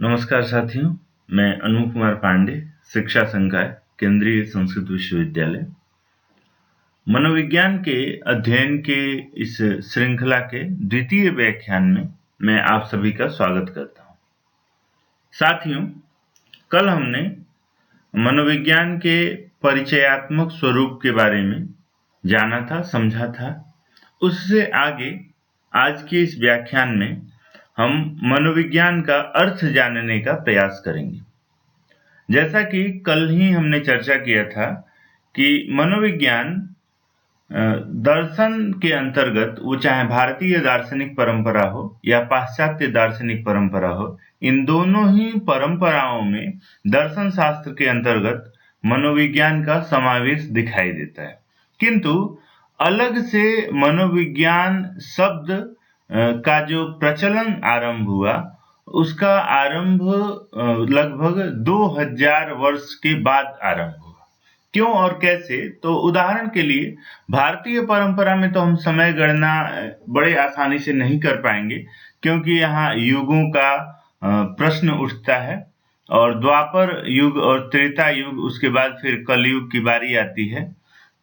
नमस्कार साथियों, मैं अनूप कुमार पांडे, शिक्षा संकाय, केंद्रीय संस्कृत विश्वविद्यालय। मनोविज्ञान के अध्ययन के इस श्रृंखला के द्वितीय व्याख्यान में मैं आप सभी का स्वागत करता हूं। साथियों, कल हमने मनोविज्ञान के परिचयात्मक स्वरूप के बारे में जाना था, समझा था। उससे आगे आज के इस व्याख्यान में हम मनोविज्ञान का अर्थ जानने का प्रयास करेंगे। जैसा कि कल ही हमने चर्चा किया था कि मनोविज्ञान दर्शन के अंतर्गत, वो चाहे भारतीय दार्शनिक परंपरा हो या पाश्चात्य दार्शनिक परंपरा हो, इन दोनों ही परंपराओं में दर्शन शास्त्र के अंतर्गत मनोविज्ञान का समावेश दिखाई देता है। किंतु अलग से मनोविज्ञान शब्द का जो प्रचलन आरंभ हुआ, उसका आरंभ लगभग 2000 वर्ष के बाद आरंभ हुआ। क्यों और कैसे? तो उदाहरण के लिए भारतीय परंपरा में तो हम समय गणना बड़े आसानी से नहीं कर पाएंगे, क्योंकि यहाँ युगों का प्रश्न उठता है और द्वापर युग और त्रेता युग, उसके बाद फिर कलयुग की बारी आती है।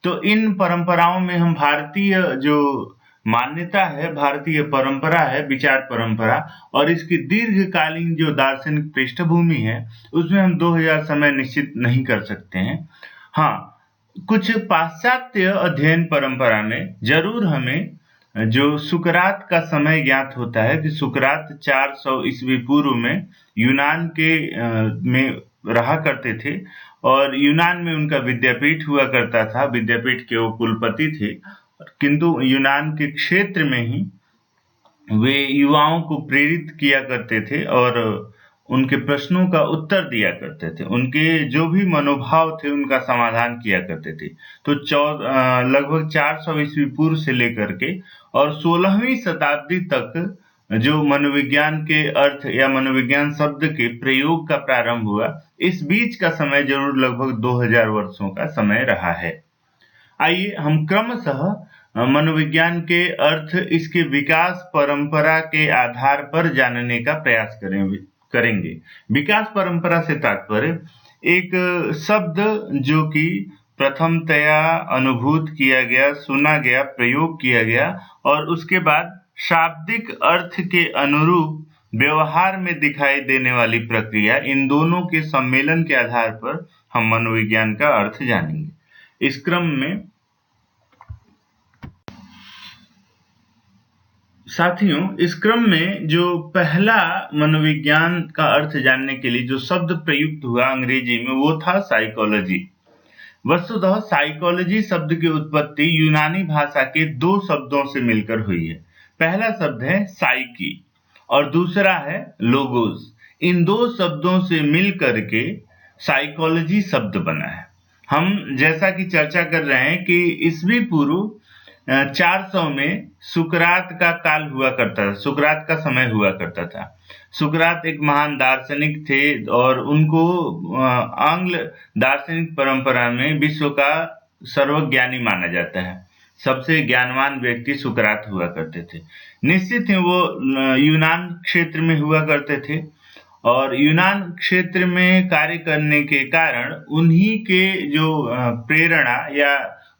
तो इन परंपराओं में हम भारतीय जो मान्यता है, भारतीय परंपरा है, विचार परंपरा, और इसकी दीर्घकालीन जो दार्शनिक पृष्ठभूमि है, उसमें हम 2000 समय निश्चित नहीं कर सकते हैं। हाँ, कुछ पाश्चात्य अध्ययन परंपरा में जरूर हमें जो सुकरात का समय ज्ञात होता है कि सुकरात 400 ईस्वी पूर्व में यूनान के में रहा करते थे और यूनान में उनका विद्यापीठ हुआ करता था। विद्यापीठ के वो कुलपति थे, किंतु यूनान के क्षेत्र में ही वे युवाओं को प्रेरित किया करते थे और उनके प्रश्नों का उत्तर दिया करते थे। उनके जो भी मनोभाव थे उनका समाधान किया करते थे। तो लगभग 400 ईस्वी पूर्व से लेकर के और 16वीं शताब्दी तक जो मनोविज्ञान के अर्थ या मनोविज्ञान शब्द के प्रयोग का प्रारंभ हुआ, इस बीच का समय जरूर लगभग 2000 वर्षों का समय रहा है। आइए हम क्रमशः मनोविज्ञान के अर्थ, इसके विकास परंपरा के आधार पर जानने का प्रयास करेंगे। विकास परंपरा से तात्पर्य एक शब्द जो कि प्रथमतया अनुभूत किया गया, सुना गया, प्रयोग किया गया और उसके बाद शाब्दिक अर्थ के अनुरूप व्यवहार में दिखाई देने वाली प्रक्रिया, इन दोनों के सम्मेलन के आधार पर हम मनोविज्ञान का अर्थ जानेंगे। इस क्रम में साथियों, इस क्रम में जो पहला मनोविज्ञान का अर्थ जानने के लिए जो शब्द प्रयुक्त हुआ अंग्रेजी में, वो था साइकोलॉजी। वस्तुतः साइकोलॉजी शब्द की उत्पत्ति यूनानी भाषा के दो शब्दों से मिलकर हुई है। पहला शब्द है साइकी और दूसरा है लोगोस। इन दो शब्दों से मिलकर के साइकोलॉजी शब्द बना है। हम जैसा कि चर्चा कर रहे हैं कि ईस्वी पूर्व 400 में सुकरात का काल हुआ करता था, सुकरात का समय हुआ करता था। सुकरात एक महान दार्शनिक थे और उनको आंग्ल दार्शनिक परंपरा में विश्व का सर्वज्ञानी माना जाता है। सबसे ज्ञानवान व्यक्ति सुकरात हुआ करते थे। निश्चित ही वो यूनान क्षेत्र में हुआ करते थे और यूनान क्षेत्र में कार्य करने के कारण उन्हीं के जो प्रेरणा या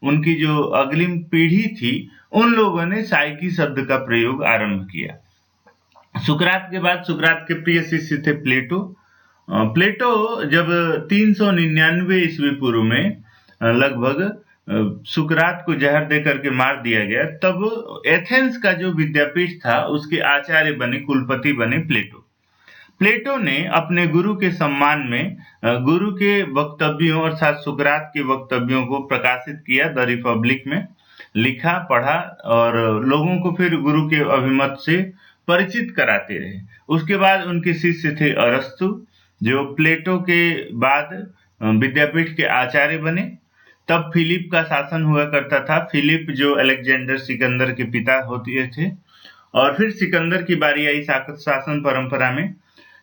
उनकी जो अग्रिम पीढ़ी थी, उन लोगों ने साइकी शब्द का प्रयोग आरंभ किया। सुकरात के बाद सुकरात के प्रिय शिष्य थे प्लेटो। प्लेटो जब 399 ईस्वी पूर्व में लगभग सुकरात को जहर दे करके मार दिया गया, तब एथेंस का जो विद्यापीठ था उसके आचार्य बने, कुलपति बने प्लेटो। प्लेटो ने अपने गुरु के सम्मान में गुरु के वक्तव्यों अर्थात सुकरात के वक्तव्यों को प्रकाशित किया, द रिपब्लिक में लिखा, पढ़ा और लोगों को फिर गुरु के अभिमत से परिचित कराते रहे। उसके बाद उनके शिष्य थे अरस्तु, जो प्लेटो के बाद विद्यापीठ के आचार्य बने। तब फिलिप का शासन हुआ करता था। फिलिप जो अलेक्जेंडर सिकंदर के पिता होते थे और फिर सिकंदर की बारी आई शासन परंपरा में।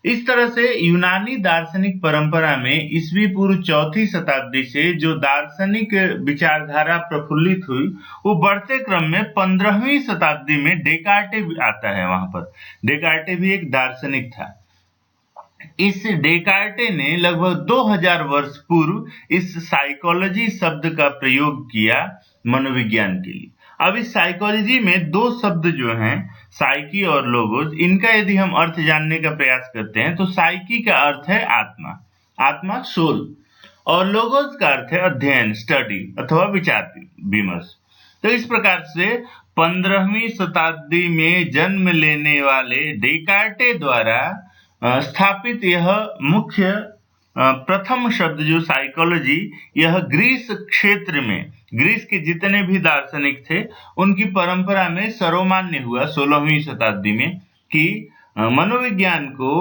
इस तरह से यूनानी दार्शनिक परंपरा में ईस्वी पूर्व 4वीं शताब्दी से जो दार्शनिक विचारधारा प्रफुल्लित हुई, वो बढ़ते क्रम में 15वीं शताब्दी में डेकार्टे आता है। वहां पर डेकार्टे भी एक दार्शनिक था। इस डेकार्टे ने लगभग 2000 वर्ष पूर्व इस साइकोलॉजी शब्द का प्रयोग किया मनोविज्ञान के लिए। अब इस साइकोलॉजी में दो शब्द जो हैं, साइकी और लोगोस, इनका यदि हम अर्थ जानने का प्रयास करते हैं तो साइकी का अर्थ है आत्मा, आत्मा सोल, और लोगोस का अर्थ है अध्ययन, स्टडी अथवा विचार विमर्श। तो इस प्रकार से 15वीं शताब्दी में जन्म लेने वाले डेकार्टे द्वारा स्थापित यह मुख्य प्रथम शब्द जो साइकोलॉजी, यह ग्रीस क्षेत्र में, ग्रीस के जितने भी दार्शनिक थे उनकी परंपरा में सर्वमान्य हुआ 16वीं शताब्दी में कि मनोविज्ञान को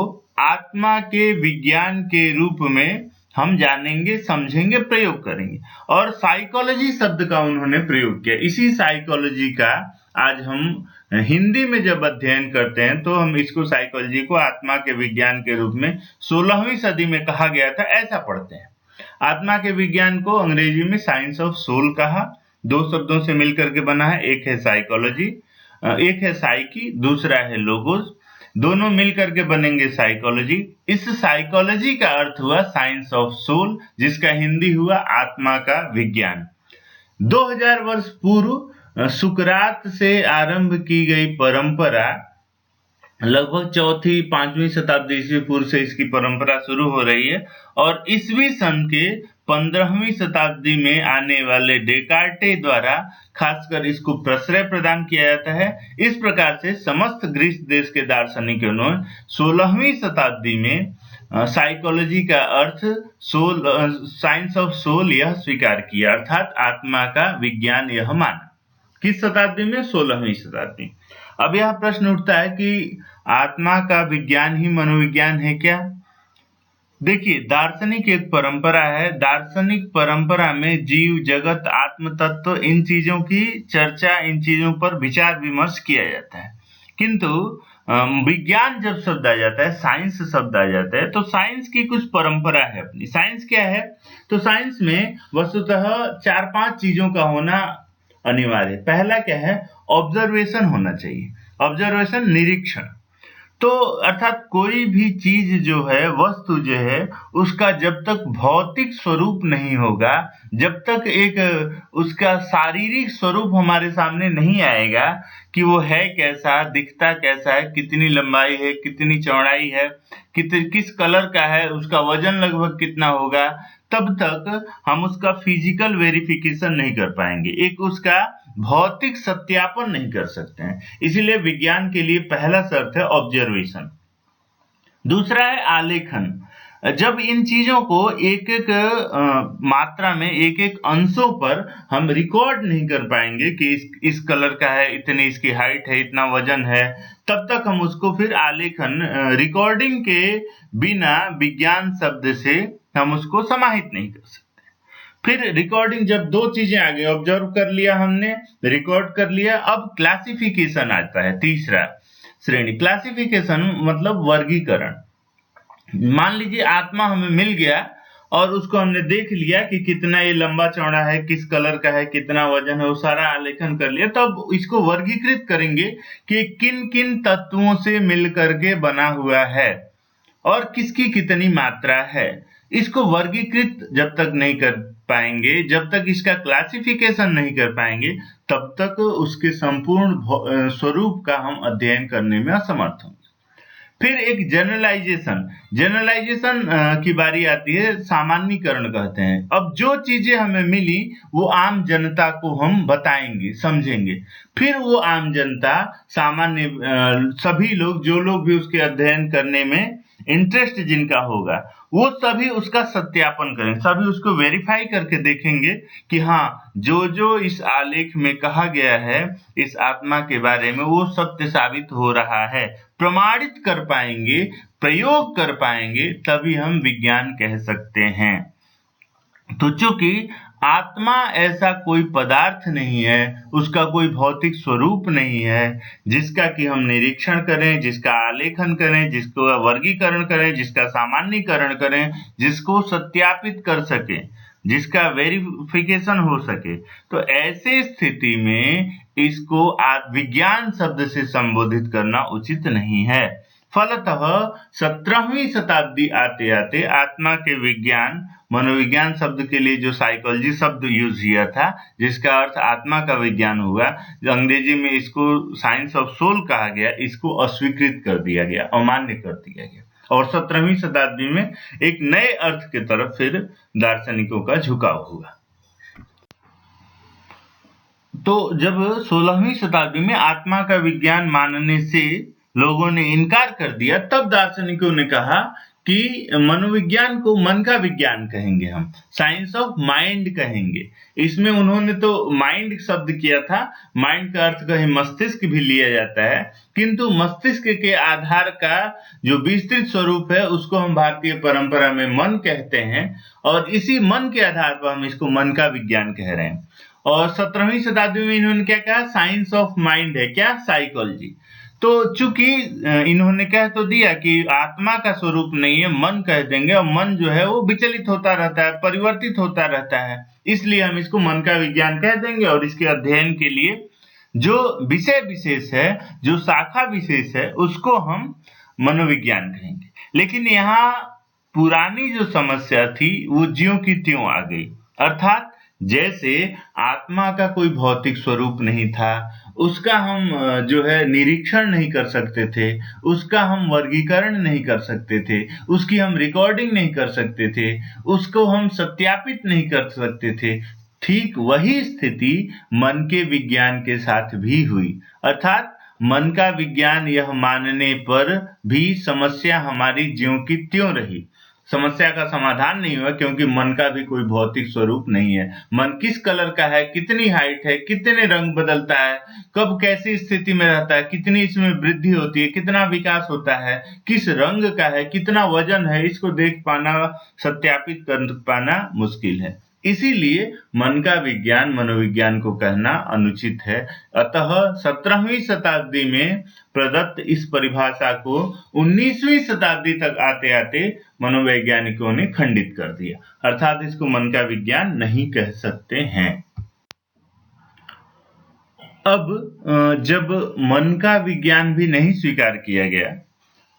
आत्मा के विज्ञान के रूप में हम जानेंगे, समझेंगे, प्रयोग करेंगे। और साइकोलॉजी शब्द का उन्होंने प्रयोग किया। इसी साइकोलॉजी का आज हम हिंदी में जब अध्ययन करते हैं तो हम इसको, साइकोलॉजी को आत्मा के विज्ञान के रूप में 16वीं सदी में कहा गया था, ऐसा पढ़ते हैं। आत्मा के विज्ञान को अंग्रेजी में साइंस ऑफ सोल कहा। दो शब्दों से मिलकर के बना है, एक है साइकोलॉजी, एक है साइकी, दूसरा है लोगोस, दोनों मिलकर के बनेंगे साइकोलॉजी। इस साइकोलॉजी का अर्थ हुआ साइंस ऑफ सोल, जिसका हिंदी हुआ आत्मा का विज्ञान। 2000 वर्ष पूर्व सुकरात से आरंभ की गई परंपरा लगभग 4वीं-5वीं शताब्दी ईस्वी पूर्व से इसकी परंपरा शुरू हो रही है, और ईस्वी सन के 15वीं शताब्दी में आने वाले डेकार्टे द्वारा खासकर इसको प्रश्रय प्रदान किया जाता है। इस प्रकार से समस्त ग्रीस देश के दार्शनिकों ने 16वीं शताब्दी में साइकोलॉजी का अर्थ सोल, साइंस ऑफ सोल, यह स्वीकार किया, अर्थात आत्मा का विज्ञान यह माना। किस शताब्दी में? 16वीं शताब्दी। अब यह प्रश्न उठता है कि आत्मा का विज्ञान ही मनोविज्ञान है क्या? देखिए, दार्शनिक एक परंपरा है। दार्शनिक परंपरा में जीव, जगत, आत्म तत्व, इन चीजों की चर्चा, इन चीजों पर विचार विमर्श किया जाता है। किंतु विज्ञान जब शब्द आ जाता है, साइंस शब्द आ जाता है, तो साइंस की कुछ परंपरा है अपनी। साइंस क्या है? तो साइंस में वस्तुतः 4-5 चीजों का होना अनिवार्य है। पहला क्या है? ऑब्जर्वेशन होना चाहिए। ऑब्जर्वेशन, निरीक्षण। तो अर्थात कोई भी चीज जो है, वस्तु जो है, उसका जब तक भौतिक स्वरूप नहीं होगा, जब तक एक उसका शारीरिक स्वरूप हमारे सामने नहीं आएगा कि वो है कैसा, दिखता कैसा है, कितनी लंबाई है, कितनी चौड़ाई है, किस कलर का है, उसका वजन लगभग कितना होगा, तब तक हम उसका फिजिकल वेरिफिकेशन नहीं कर पाएंगे, एक उसका भौतिक सत्यापन नहीं कर सकते हैं। इसीलिए विज्ञान के लिए पहला शर्त है ऑब्जर्वेशन। दूसरा है आलेखन। जब इन चीजों को एक एक मात्रा में, एक एक अंशों पर हम रिकॉर्ड नहीं कर पाएंगे कि इस कलर का है, इतनी इसकी हाइट है, इतना वजन है, तब तक हम उसको फिर आलेखन, रिकॉर्डिंग के बिना विज्ञान शब्द से हम उसको समाहित नहीं कर सकते। फिर रिकॉर्डिंग, जब दो चीजें आ गई, ऑब्जर्व कर लिया हमने, रिकॉर्ड कर लिया, अब क्लासिफिकेशन आता है, तीसरा श्रेणी। क्लासिफिकेशन मतलब वर्गीकरण। मान लीजिए आत्मा हमें मिल गया और उसको हमने देख लिया कि कितना ये लंबा चौड़ा है, किस कलर का है, कितना वजन है, वो सारा आलेखन कर लिया, तब इसको वर्गीकृत करेंगे कि किन किन तत्वों से मिल करके बना हुआ है और किसकी कितनी मात्रा है। इसको वर्गीकृत जब तक नहीं कर पाएंगे, जब तक इसका क्लासिफिकेशन नहीं कर पाएंगे, तब तक उसके संपूर्ण स्वरूप का हम अध्ययन करने में असमर्थ होंगे। फिर एक जनरलाइजेशन, जनरलाइजेशन की बारी आती है, सामान्यीकरण कहते हैं। अब जो चीजें हमें मिली वो आम जनता को हम बताएंगे, समझेंगे, फिर वो आम जनता, सामान्य सभी लोग, जो लोग भी उसके अध्ययन करने में इंटरेस्ट जिनका होगा, वो सभी उसका सत्यापन करेंगे, सभी उसको वेरीफाई करके देखेंगे कि हाँ, जो जो इस आलेख में कहा गया है इस आत्मा के बारे में, वो सत्य साबित हो रहा है, प्रमाणित कर पाएंगे, प्रयोग कर पाएंगे, तभी हम विज्ञान कह सकते हैं। तो चूंकि आत्मा ऐसा कोई पदार्थ नहीं है, उसका कोई भौतिक स्वरूप नहीं है जिसका कि हम निरीक्षण करें, जिसका आलेखन करें, जिसको वर्गीकरण करें, जिसका सामान्यीकरण करें, जिसको सत्यापित कर सके, जिसका वेरिफिकेशन हो सके, तो ऐसे स्थिति में इसको विज्ञान शब्द से संबोधित करना उचित नहीं है। फलतः 17वीं शताब्दी आते आते आत्मा के विज्ञान, मनोविज्ञान शब्द के लिए जो साइकोलॉजी शब्द यूज किया था, जिसका अर्थ आत्मा का विज्ञान हुआ, अंग्रेजी में इसको साइंस ऑफ सोल कहा गया, इसको अस्वीकृत कर दिया गया, अमान्य कर दिया गया और 17वीं शताब्दी में एक नए अर्थ की तरफ फिर दार्शनिकों का झुकाव हुआ। तो जब 16वीं शताब्दी में आत्मा का विज्ञान मानने से लोगों ने इनकार कर दिया, तब दार्शनिकों ने कहा कि मनोविज्ञान को मन का विज्ञान कहेंगे, हम साइंस ऑफ माइंड कहेंगे। इसमें उन्होंने तो माइंड शब्द किया था, माइंड का अर्थ कहीं मस्तिष्क भी लिया जाता है, किंतु मस्तिष्क के आधार का जो विस्तृत स्वरूप है उसको हम भारतीय परंपरा में मन कहते हैं और इसी मन के आधार पर हम इसको मन का विज्ञान कह रहे हैं। और 17वीं शताब्दी में इन्होंने क्या कहा, साइंस ऑफ माइंड है, क्या, साइकोलॉजी। तो चूंकि इन्होंने कह तो दिया कि आत्मा का स्वरूप नहीं है, मन कह देंगे, और मन जो है वो विचलित होता रहता है, परिवर्तित होता रहता है, इसलिए हम इसको मन का विज्ञान कह देंगे और इसके अध्ययन के लिए जो विषय विशेष है, जो शाखा विशेष है, उसको हम मनोविज्ञान कहेंगे। लेकिन यहाँ पुरानी जो समस्या थी वो ज्यों की त्यों आ गई, अर्थात जैसे आत्मा का कोई भौतिक स्वरूप नहीं था, उसका हम जो है निरीक्षण नहीं कर सकते थे, उसका हम वर्गीकरण नहीं कर सकते थे, उसकी हम रिकॉर्डिंग नहीं कर सकते थे, उसको हम सत्यापित नहीं कर सकते थे, ठीक वही स्थिति मन के विज्ञान के साथ भी हुई। अर्थात मन का विज्ञान यह मानने पर भी समस्या हमारी ज्यों की त्यों रही, समस्या का समाधान नहीं हुआ, क्योंकि मन का भी कोई भौतिक स्वरूप नहीं है। मन किस कलर का है, कितनी हाइट है, कितने रंग बदलता है, कब कैसी स्थिति में रहता है, कितनी इसमें वृद्धि होती है, कितना विकास होता है, किस रंग का है, कितना वजन है, इसको देख पाना, सत्यापित कर पाना मुश्किल है। इसीलिए मन का विज्ञान मनोविज्ञान को कहना अनुचित है। अतः 17वीं शताब्दी में प्रदत्त इस परिभाषा को 19वीं शताब्दी तक आते आते मनोवैज्ञानिकों ने खंडित कर दिया, अर्थात इसको मन का विज्ञान नहीं कह सकते हैं। अब जब मन का विज्ञान भी नहीं स्वीकार किया गया,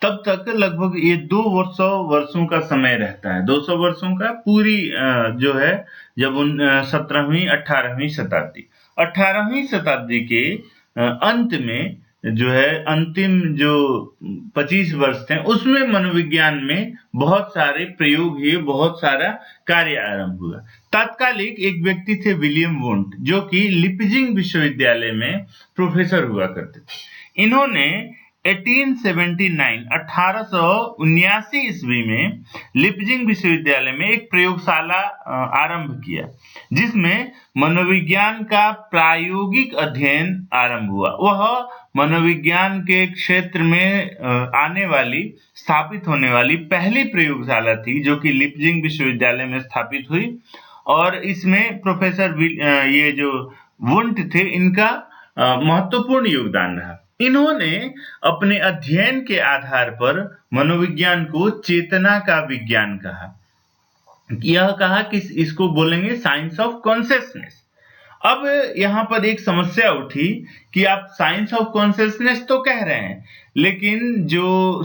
तब तक लगभग ये 200 वर्षों का समय रहता है, 200 वर्षों का पूरी जो है, जब 17वीं 18वीं शताब्दी 18वीं शताब्दी के अंत में जो है, अंतिम जो 25 वर्ष थे, उसमें मनोविज्ञान में बहुत सारे प्रयोग हुए, बहुत सारा कार्य आरंभ हुआ। तात्कालिक एक व्यक्ति थे विलियम वुंट, जो कि लिपजिंग विश्वविद्यालय में प्रोफेसर हुआ करते थे। इन्होंने 1879 ईस्वी में लिपजिंग विश्वविद्यालय में एक प्रयोगशाला आरंभ किया, जिसमें मनोविज्ञान का प्रायोगिक अध्ययन आरंभ हुआ। वह मनोविज्ञान के क्षेत्र में आने वाली, स्थापित होने वाली पहली प्रयोगशाला थी, जो कि लिपजिंग विश्वविद्यालय में स्थापित हुई। और इसमें प्रोफेसर ये जो वुंट थे, इनका महत्वपूर्ण योगदान रहा। इन्होंने अपने अध्ययन के आधार पर मनोविज्ञान को चेतना का विज्ञान कहा। यह कहा कि इसको बोलेंगे साइंस ऑफ कॉन्शियसनेस। अब यहाँ पर एक समस्या उठी कि आप साइंस ऑफ कॉन्शियसनेस तो कह रहे हैं, लेकिन जो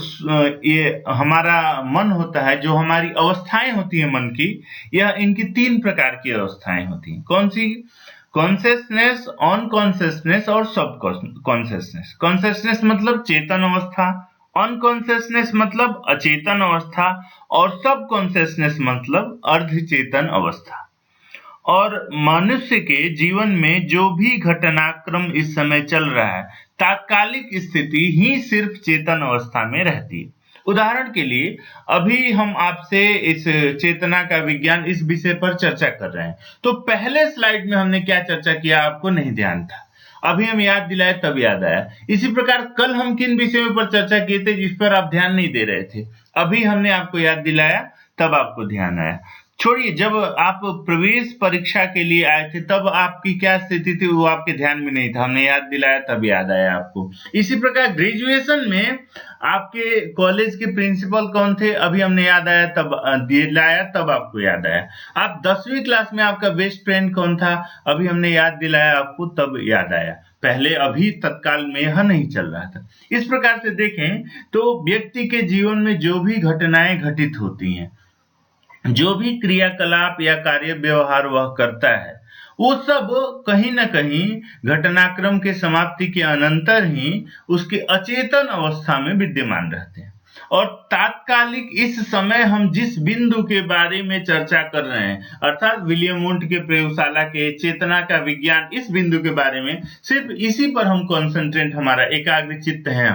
ये हमारा मन होता है, जो हमारी अवस्थाएं होती है मन की, यह इनकी 3 प्रकार की अवस्थाएं होती हैं। कौन सी? कॉन्शियसनेस, ऑन कॉन्शियसनेस और सब कॉन्शियसनेस। कॉन्शियसनेस मतलब चेतन अवस्था, अनकॉन्शियसनेस मतलब अचेतन अवस्था, और सब कॉन्शियसनेस मतलब अर्धचेतन अवस्था। और मनुष्य के जीवन में जो भी घटनाक्रम इस समय चल रहा है, तात्कालिक स्थिति ही सिर्फ चेतन अवस्था में रहती है। उदाहरण के लिए, अभी हम आपसे इस चेतना का विज्ञान इस विषय पर चर्चा कर रहे हैं, तो पहले स्लाइड में हमने क्या चर्चा किया आपको नहीं ध्यान था, अभी हम याद दिलाए तब याद आया। इसी प्रकार कल हम किन विषयों पर चर्चा किए थे जिस पर आप ध्यान नहीं दे रहे थे, अभी हमने आपको याद दिलाया तब आपको ध्यान आया। छोड़िए, जब आप प्रवेश परीक्षा के लिए आए थे तब आपकी क्या स्थिति थी वो आपके ध्यान में नहीं था, हमने याद दिलाया तब याद आया आपको। इसी प्रकार ग्रेजुएशन में आपके कॉलेज के प्रिंसिपल कौन थे, अभी हमने याद आया तब दिलाया तब आपको याद आया। आप 10वीं क्लास में आपका बेस्ट फ्रेंड कौन था, अभी हमने याद दिलाया आपको तब याद आया, पहले अभी तत्काल में यह नहीं चल रहा था। इस प्रकार से देखें तो व्यक्ति के जीवन में जो भी घटनाएं घटित होती हैं, जो भी क्रियाकलाप या कार्य व्यवहार वह करता है, वो सब कहीं न कहीं घटनाक्रम के समाप्ति के अनंतर ही उसके अचेतन अवस्था में विद्यमान रहते हैं। और तात्कालिक इस समय हम जिस बिंदु के बारे में चर्चा कर रहे हैं, अर्थात विलियम वुंट के प्रयोगशाला के चेतना का विज्ञान, इस बिंदु के बारे में सिर्फ इसी पर हम कॉन्सेंट्रेट, हमारा एकाग्रचित्त है,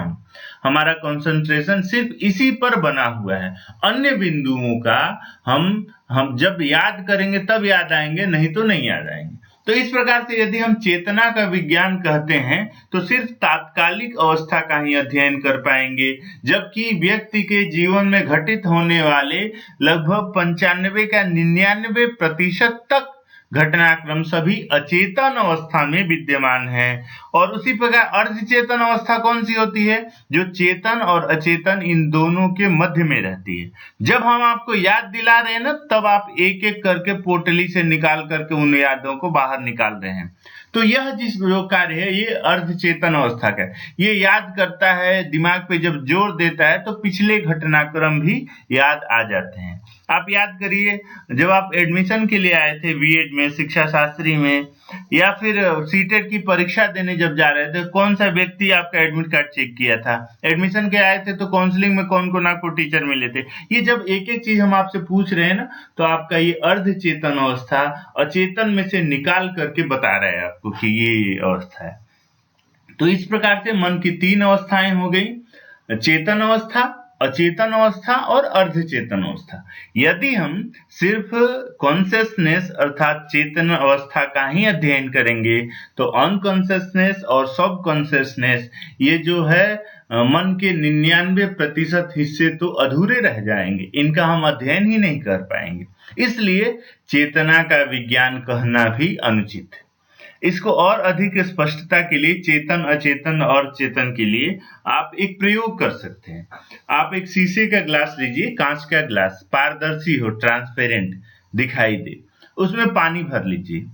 हमारा कंसंट्रेशन सिर्फ इसी पर बना हुआ है। अन्य बिंदुओं का हम जब याद करेंगे तब याद आएंगे, नहीं तो नहीं याद आएंगे। तो इस प्रकार से यदि हम चेतना का विज्ञान कहते हैं तो सिर्फ तात्कालिक अवस्था का ही अध्ययन कर पाएंगे, जबकि व्यक्ति के जीवन में घटित होने वाले लगभग 95 का 99% तक घटनाक्रम सभी अचेतन अवस्था में विद्यमान है। और उसी प्रकार अर्धचेतन अवस्था कौन सी होती है, जो चेतन और अचेतन इन दोनों के मध्य में रहती है। जब हम आपको याद दिला रहे हैं ना, तब आप एक एक करके पोटली से निकाल करके उन यादों को बाहर निकाल रहे हैं। तो यह जो कार्य है ये अर्धचेतन अवस्था का है। ये याद करता है, दिमाग पे जब जोर देता है तो पिछले घटनाक्रम भी याद आ जाते हैं। आप याद करिए, जब आप एडमिशन के लिए आए थे बीएड में, शिक्षा शास्त्री में, या फिर सीटेट की परीक्षा देने जब जा रहे थे, कौन सा व्यक्ति आपका एडमिट कार्ड चेक किया था? एडमिशन के आए थे तो काउंसलिंग में कौन कौन आपको टीचर मिले थे? ये जब एक एक चीज हम आपसे पूछ रहे हैं ना, तो आपका ये अर्धचेतन अवस्था अचेतन में से निकाल करके बता रहा है आपको कि ये अवस्था है। तो इस प्रकार से मन की 3 अवस्थाएं हो गई, चेतन अवस्था, अचेतन अवस्था और अर्धचेतन अवस्था। यदि हम सिर्फ कॉन्शियसनेस अर्थात चेतन अवस्था का ही अध्ययन करेंगे तो अनकॉन्शियसनेस और सब कॉन्शियसनेस, ये जो है मन के 99% हिस्से तो अधूरे रह जाएंगे, इनका हम अध्ययन ही नहीं कर पाएंगे। इसलिए चेतना का विज्ञान कहना भी अनुचित है। इसको और अधिक स्पष्टता के लिए चेतन, अचेतन और चेतन के लिए आप एक प्रयोग कर सकते हैं। आप एक शीशे का ग्लास लीजिए, कांच का ग्लास, पारदर्शी हो, ट्रांसपेरेंट दिखाई दे, उसमें पानी भर लीजिए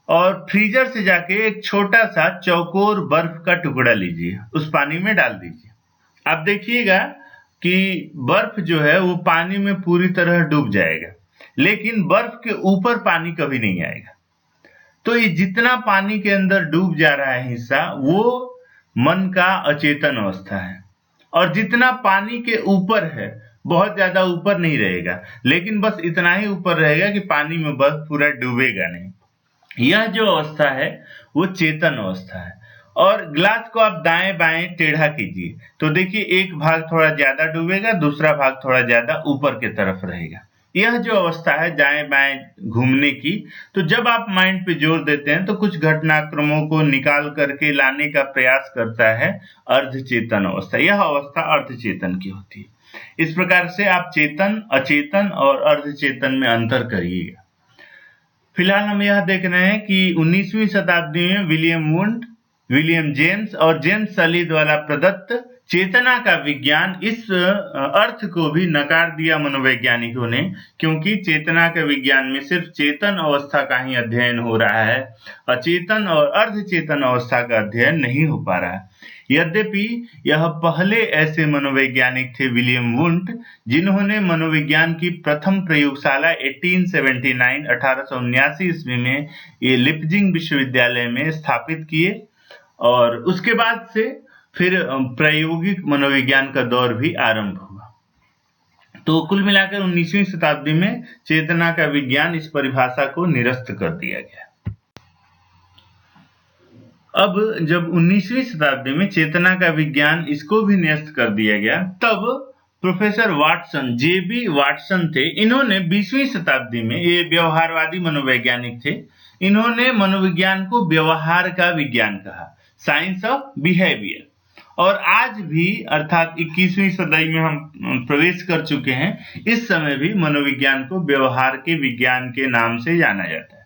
और फ्रीजर से जाके एक छोटा सा चौकोर बर्फ का टुकड़ा लीजिए, उस पानी में डाल दीजिए। आप देखिएगा कि बर्फ जो है वो पानी में पूरी तरह डूब जाएगा, लेकिन बर्फ के ऊपर पानी कभी नहीं आएगा। तो ये जितना पानी के अंदर डूब जा रहा है हिस्सा, वो मन का अचेतन अवस्था है, और जितना पानी के ऊपर है, बहुत ज्यादा ऊपर नहीं रहेगा, लेकिन बस इतना ही ऊपर रहेगा कि पानी में बस पूरा डूबेगा नहीं, यह जो अवस्था है वो चेतन अवस्था है। और ग्लास को आप दाएं बाएं टेढ़ा कीजिए तो देखिए एक भाग थोड़ा ज्यादा डूबेगा, दूसरा भाग थोड़ा ज्यादा ऊपर की तरफ रहेगा। यह जो अवस्था है दाएं बाएं घूमने की, तो जब आप माइंड पे जोर देते हैं तो कुछ घटनाक्रमों को निकाल करके लाने का प्रयास करता है अर्धचेतन अवस्था। यह अवस्था अर्धचेतन की होती है। इस प्रकार से आप चेतन, अचेतन और अर्धचेतन में अंतर करिएगा। फिलहाल हम यह देख रहे हैं कि 19वीं शताब्दी में विलियम वुंट, विलियम जेम्स और जेम्स सली द्वारा प्रदत्त चेतना का विज्ञान, इस अर्थ को भी नकार दिया मनोवैज्ञानिकों ने, क्योंकि चेतना के विज्ञान में सिर्फ चेतन अवस्था का ही अध्ययन हो रहा है, अचेतन और अर्धचेतन अवस्था का अध्ययन नहीं हो पा रहा है। यद्यपि यह पहले ऐसे मनोवैज्ञानिक थे विलियम वुंट, जिन्होंने मनोविज्ञान की प्रथम प्रयोगशाला 1879 ईस्वी में ये लिप्जिंग विश्वविद्यालय में स्थापित किए, और उसके बाद से फिर प्रायोगिक मनोविज्ञान का दौर भी आरंभ हुआ। तो कुल मिलाकर 19वीं शताब्दी में चेतना का विज्ञान, इस परिभाषा को निरस्त कर दिया गया। अब जब 19वीं शताब्दी में चेतना का विज्ञान इसको भी निरस्त कर दिया गया, तब प्रोफेसर वाटसन, जेबी वाटसन थे, इन्होंने 20वीं शताब्दी में, ये व्यवहारवादी मनोवैज्ञानिक थे, इन्होंने मनोविज्ञान को व्यवहार का विज्ञान कहा, साइंस ऑफ बिहेवियर। और आज भी अर्थात 21वीं सदी में हम प्रवेश कर चुके हैं, इस समय भी मनोविज्ञान को व्यवहार के विज्ञान के नाम से जाना जाता है।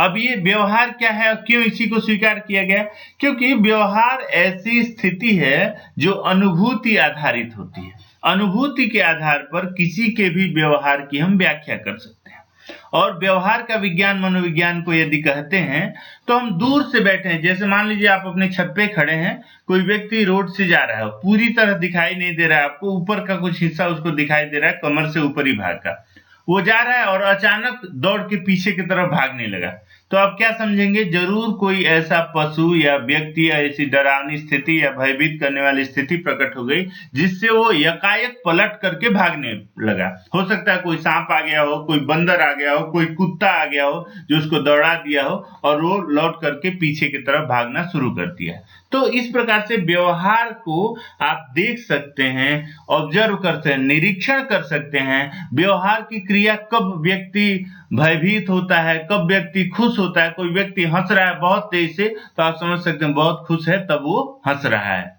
अब ये व्यवहार क्या है और क्यों इसी को स्वीकार किया गया? क्योंकि व्यवहार ऐसी स्थिति है जो अनुभूति आधारित होती है। अनुभूति के आधार पर किसी के भी व्यवहार की हम व्याख्या कर सकते हैं। और व्यवहार का विज्ञान मनोविज्ञान को यदि कहते हैं तो हम दूर से बैठे हैं, जैसे मान लीजिए आप अपने छत पे खड़े हैं, कोई व्यक्ति रोड से जा रहा है, पूरी तरह दिखाई नहीं दे रहा है आपको, ऊपर का कुछ हिस्सा उसको दिखाई दे रहा है, कमर से ऊपरी भाग का, वो जा रहा है और अचानक दौड़ के पीछे की तरफ भागने लगा, तो आप क्या समझेंगे? जरूर कोई ऐसा पशु या व्यक्ति या ऐसी डरावनी स्थिति या भयभीत करने वाली स्थिति प्रकट हो गई जिससे वो यकायक पलट करके भागने लगा। हो सकता है कोई सांप आ गया हो, कोई बंदर आ गया हो, कोई कुत्ता आ गया हो जो उसको दौड़ा दिया हो और वो लौट करके पीछे की तरफ भागना शुरू कर दिया। तो इस प्रकार से व्यवहार को आप देख सकते हैं, ऑब्जर्व करते हैं, निरीक्षण कर सकते हैं। व्यवहार की क्रिया, कब व्यक्ति भयभीत होता है, कब व्यक्ति खुश होता है। कोई व्यक्ति हंस रहा है बहुत तेज से तो आप समझ सकते हैं बहुत खुश है तब वो हंस रहा है,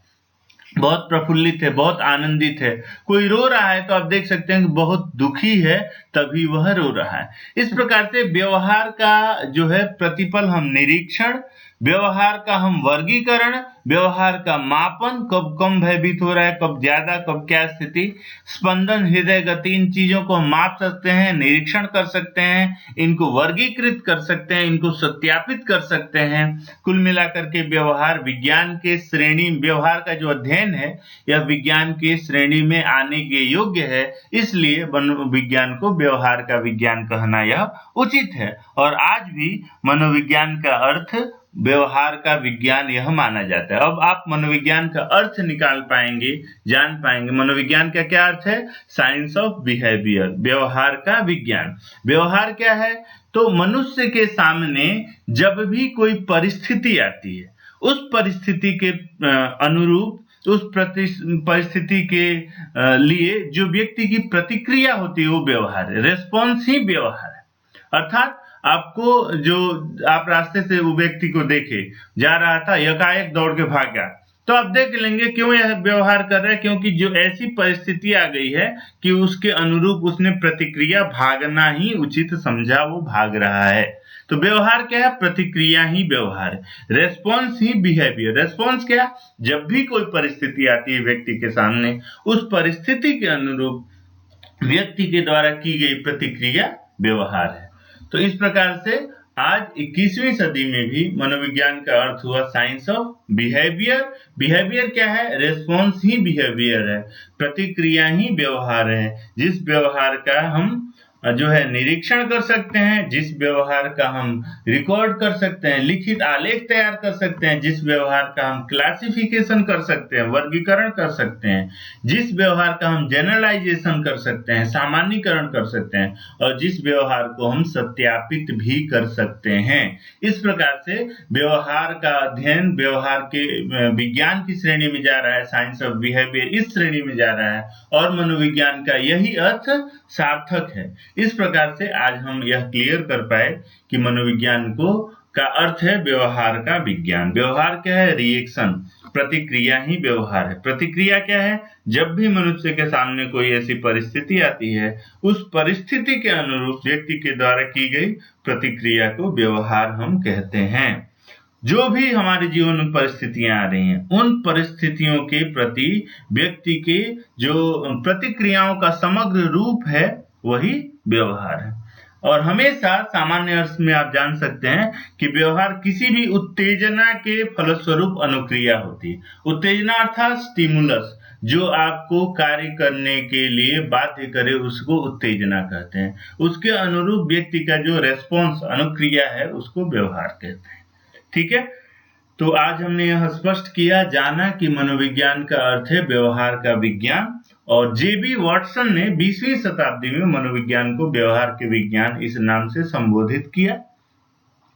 बहुत प्रफुल्लित है, बहुत आनंदित है। कोई रो रहा है तो आप देख सकते हैं कि बहुत दुखी है तभी वह रो रहा है। इस प्रकार से व्यवहार का जो है प्रतिपल हम निरीक्षण, व्यवहार का हम वर्गीकरण, व्यवहार का मापन, कब कम भयभीत हो रहा है, कब ज्यादा, कब क्या स्थिति, स्पंदन, हृदय गति, इन चीजों को हम माप सकते हैं, निरीक्षण कर सकते हैं, इनको वर्गीकृत कर सकते हैं, इनको सत्यापित कर सकते हैं। कुल मिलाकर के व्यवहार विज्ञान के श्रेणी, व्यवहार का जो अध्ययन है यह विज्ञान के श्रेणी में आने के योग्य है, इसलिए मनोविज्ञान को व्यवहार का विज्ञान कहना यह उचित है। और आज भी मनोविज्ञान का अर्थ व्यवहार का विज्ञान यह माना जाता है। अब आप मनोविज्ञान का अर्थ निकाल पाएंगे, जान पाएंगे। मनोविज्ञान का क्या अर्थ है? साइंस ऑफ बिहेवियर, व्यवहार का विज्ञान। व्यवहार क्या है? तो मनुष्य के सामने जब भी कोई परिस्थिति आती है, उस परिस्थिति के अनुरूप, उस परिस्थिति के लिए जो व्यक्ति की प्रतिक्रिया होती है वो व्यवहार है, रेस्पॉन्स ही व्यवहार है। अर्थात आपको जो, आप रास्ते से वो व्यक्ति को देखे जा रहा था, यकायक दौड़ के भाग गया, तो आप देख लेंगे क्यों यह व्यवहार कर रहा है, क्योंकि जो ऐसी परिस्थिति आ गई है कि उसके अनुरूप उसने प्रतिक्रिया, भागना ही उचित समझा, वो भाग रहा है। तो व्यवहार क्या है? प्रतिक्रिया ही व्यवहार है, रेस्पॉन्स ही बिहेवियर। रेस्पॉन्स क्या? जब भी कोई परिस्थिति आती है व्यक्ति के सामने, उस परिस्थिति के अनुरूप व्यक्ति के द्वारा की गई प्रतिक्रिया व्यवहार है। तो इस प्रकार से आज 21वीं सदी में भी मनोविज्ञान का अर्थ हुआ साइंस ऑफ बिहेवियर। बिहेवियर क्या है? रेस्पॉन्स ही बिहेवियर है, प्रतिक्रिया ही व्यवहार है। जिस व्यवहार का हम जो है निरीक्षण कर सकते हैं, जिस व्यवहार का हम रिकॉर्ड कर सकते हैं, लिखित आलेख तैयार कर सकते हैं, जिस व्यवहार का हम क्लासिफिकेशन कर सकते हैं, वर्गीकरण कर सकते हैं, जिस व्यवहार का हम जनरलाइजेशन कर सकते हैं, सामान्यीकरण कर सकते हैं, और जिस व्यवहार को हम सत्यापित भी कर सकते हैं। इस प्रकार से व्यवहार का अध्ययन व्यवहार के विज्ञान की श्रेणी में जा रहा है, साइंस ऑफ बिहेवियर इस श्रेणी में जा रहा है, और मनोविज्ञान का यही अर्थ सार्थक है। इस प्रकार से आज हम यह क्लियर कर पाए कि मनोविज्ञान को का अर्थ है व्यवहार का विज्ञान। व्यवहार क्या है? रिएक्शन, प्रतिक्रिया ही व्यवहार है। प्रतिक्रिया क्या है? जब भी मनुष्य के सामने कोई ऐसी परिस्थिति आती है, उस परिस्थिति के अनुरूप व्यक्ति के द्वारा की गई प्रतिक्रिया को व्यवहार हम कहते हैं। जो भी हमारे जीवन में परिस्थितियां आ रही हैं, उन परिस्थितियों के प्रति व्यक्ति के जो प्रतिक्रियाओं का समग्र रूप है वही व्यवहार है। और हमेशा सामान्य अर्थ में आप जान सकते हैं कि व्यवहार किसी भी उत्तेजना के फलस्वरूप अनुक्रिया होती है। उत्तेजना अर्थात स्टिमुलस, जो आपको कार्य करने के लिए बाध्य करे उसको उत्तेजना कहते हैं। उसके अनुरूप व्यक्ति का जो रेस्पॉन्स, अनुक्रिया है, उसको व्यवहार कहते हैं। ठीक है, तो आज हमने यह स्पष्ट किया, जाना कि मनोविज्ञान का अर्थ है व्यवहार का विज्ञान। और जेबी वाटसन ने 20वीं शताब्दी में मनोविज्ञान को व्यवहार के विज्ञान इस नाम से संबोधित किया।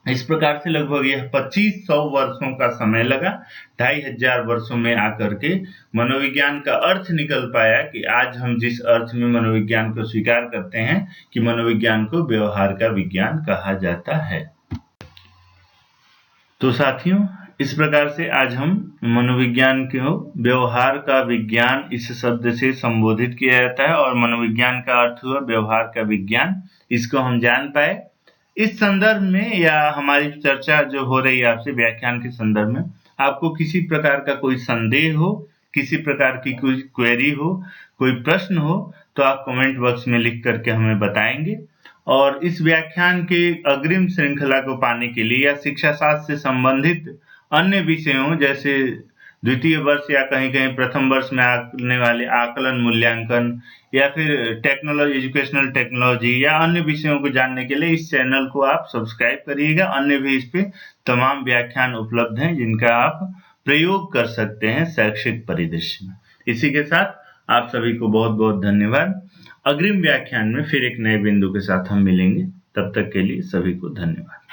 इस प्रकार से लगभग यह 2500 वर्षों का समय लगा। 2500 वर्षों में आकर के मनोविज्ञान का अर्थ निकल पाया कि आज हम जिस अर्थ में मनोविज्ञान को स्वीकार करते हैं कि मनोविज्ञान को व्यवहार का विज्ञान कहा जाता है। तो साथियों, इस प्रकार से आज हम मनोविज्ञान को व्यवहार का विज्ञान इस शब्द से संबोधित किया जाता है और मनोविज्ञान का अर्थ हुआ व्यवहार का विज्ञान। इसको हम जान पाए। इस संदर्भ में या हमारी चर्चा जो हो रही है आपसे व्याख्यान के संदर्भ में, आपको किसी प्रकार का कोई संदेह हो, किसी प्रकार की कोई क्वेरी हो, कोई प्रश्न हो, तो आप कमेंट बॉक्स में लिख करके हमें बताएंगे। और इस व्याख्यान के अग्रिम श्रृंखला को पाने के लिए या शिक्षा शास्त्र से संबंधित अन्य विषयों जैसे द्वितीय वर्ष या कहीं-कहीं प्रथम वर्ष में आने वाले आकलन मूल्यांकन या फिर एजुकेशनल टेक्नोलॉजी या अन्य विषयों को जानने के लिए इस चैनल को आप सब्सक्राइब करिएगा। अन्य भी इस पे तमाम व्याख्यान उपलब्ध हैं जिनका आप प्रयोग कर सकते हैं शैक्षिक परिदृश्य में। इसी के साथ आप सभी को बहुत-बहुत धन्यवाद। अग्रिम व्याख्यान में फिर एक नए बिंदु के साथ हम मिलेंगे। तब तक के लिए सभी को धन्यवाद।